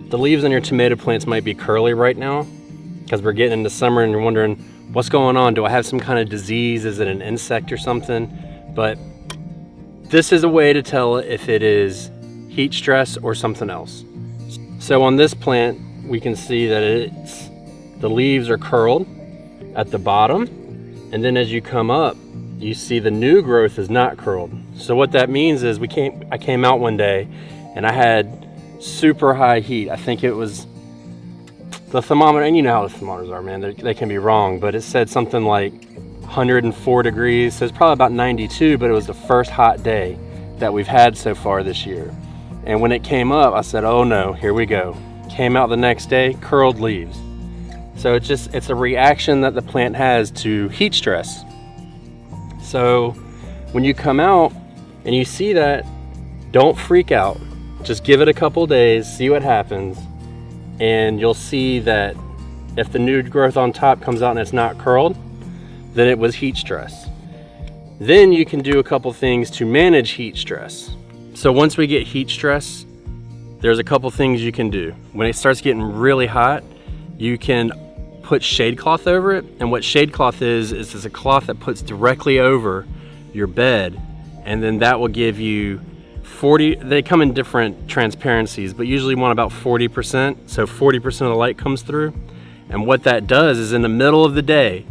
The leaves on your tomato plants might be curly right now because we're getting into summer and you're wondering what's going on. Do I have some kind of disease? Is it an insect or something? But this is a way to tell if it is heat stress or something else. So on this plant, we can see that the leaves are curled at the bottom. And then as you come up, you see the new growth is not curled. So what that means is I came out one day and I had super high heat. I think it was the thermometer, and you know how the thermometers are, man. They can be wrong, but it said something like 104 degrees. So it's probably about 92, but it was the first hot day that we've had so far this year. And when it came up, I said, oh no, here we go. Came out the next day, curled leaves. So it's a reaction that the plant has to heat stress. So when you come out and you see that, don't freak out. Just give it a couple days, see what happens, and you'll see that if the new growth on top comes out and it's not curled, then it was heat stress. Then you can do a couple things to manage heat stress. So once we get heat stress, there's a couple things you can do. When it starts getting really hot, you can put shade cloth over it. And what shade cloth is a cloth that puts directly over your bed, and then that will give you 40, they come in different transparencies, but usually you want about 40%, so 40% of the light comes through. And what that does is in the middle of the day,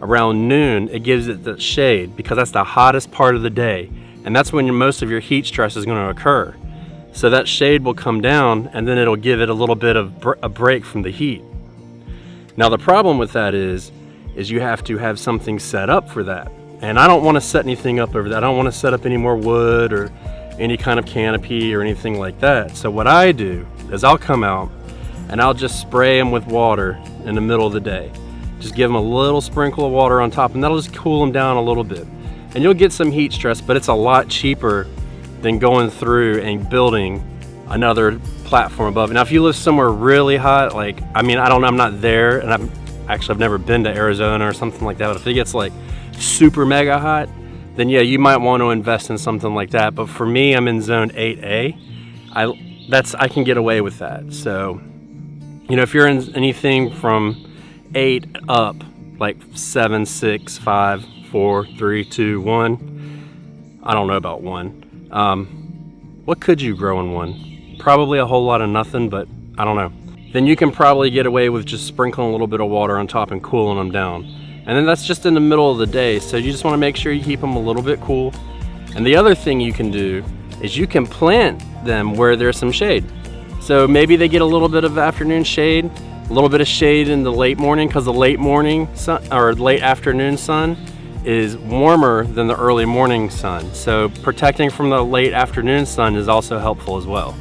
around noon, it gives it the shade because that's the hottest part of the day. And that's when most of your heat stress is going to occur. So that shade will come down and then it'll give it a little bit of a break from the heat. Now the problem with that is you have to have something set up for that. And I don't want to set anything up over that. I don't want to set up any more wood or any kind of canopy or anything like that. So what I do is I'll come out and I'll just spray them with water in the middle of the day. Just give them a little sprinkle of water on top and that'll just cool them down a little bit. And you'll get some heat stress, but it's a lot cheaper than going through and building another platform above. Now, if you live somewhere really hot, like, I mean, I don't know, I'm not there, and I've never been to Arizona or something like that, but if it gets like super mega hot, then yeah, you might want to invest in something like that. But for me, I'm in zone 8A. I can get away with that. So, you know, if you're in anything from 8 up, like 7, 6, 5, 4, 3, 2, 1. I don't know about 1. What could you grow in 1? Probably a whole lot of nothing, but I don't know. Then you can probably get away with just sprinkling a little bit of water on top and cooling them down. And then that's just in the middle of the day, so you just want to make sure you keep them a little bit cool. And the other thing you can do is you can plant them where there's some shade. So maybe they get a little bit of afternoon shade, a little bit of shade in the late morning, because the late morning sun or late afternoon sun is warmer than the early morning sun. So protecting from the late afternoon sun is also helpful as well.